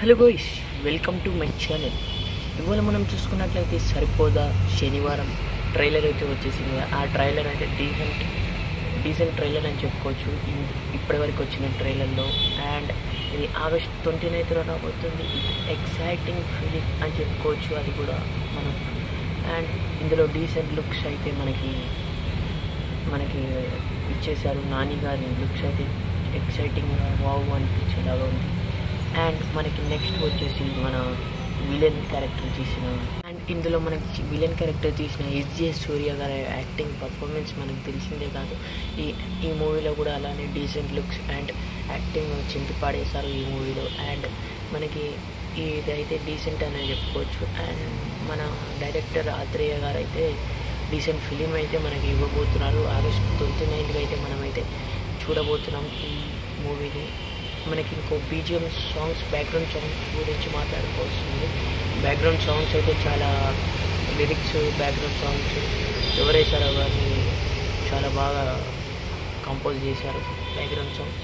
Hello guys, welcome to my channel. ఇవాళ మనం చూసుకున్నట్లయితే సరిపోదా శనివారం ట్రైలర్ అయితే వచ్చేసింది. ఆ ట్రైలర్ అయితే డీసెంట్ ట్రైలర్ అని చెప్పుకోవచ్చు ఇప్పటివరకు వచ్చిన ట్రైలర్లో. అండ్ ఇది ఆగస్ట్ 29th రాబోతుంది. ఎక్సైటింగ్ ఫీలింగ్ అని చెప్పుకోవచ్చు అది కూడా మనం. అండ్ ఇందులో డీసెంట్ లుక్స్ అయితే మనకి ఇచ్చేసారు. నాని గారి లుక్స్ అయితే ఎక్సైటింగ్గా వావ్ అనిపించేలాగా ఉంది. అండ్ మనకి నెక్స్ట్ వచ్చేసి మన విలన్ క్యారెక్టర్ తీసిన ఎస్జే సూర్య గారి యాక్టింగ్ పర్ఫార్మెన్స్ మనకు తెలిసిందే కాదు. ఈ మూవీలో కూడా అలానే డీసెంట్ లుక్స్ అండ్ యాక్టింగ్ చింపి పాడేశారు ఈ మూవీలో. అండ్ మనకి ఇదైతే డీసెంట్ అని చెప్పుకోవచ్చు. అండ్ మన డైరెక్టర్ ఆత్రేయ గారు అయితే డీసెంట్ ఫిలిం అయితే మనకి ఇవ్వబోతున్నారు. ఆగస్ట్ 29th అయితే మనమైతే చూడబోతున్నాం ఈ మూవీని. మనకి ఇంకో బీజిఎం సాంగ్స్, బ్యాక్గ్రౌండ్ సాంగ్స్ గురించి మాట్లాడుకోవాల్సింది. బ్యాక్గ్రౌండ్ సాంగ్స్ అయితే చాలా లిరిక్స్, బ్యాక్గ్రౌండ్ సాంగ్స్ ఎవరేసారో కానీ చాలా బాగా కంపోజ్ చేశారు బ్యాక్గ్రౌండ్ సాంగ్స్.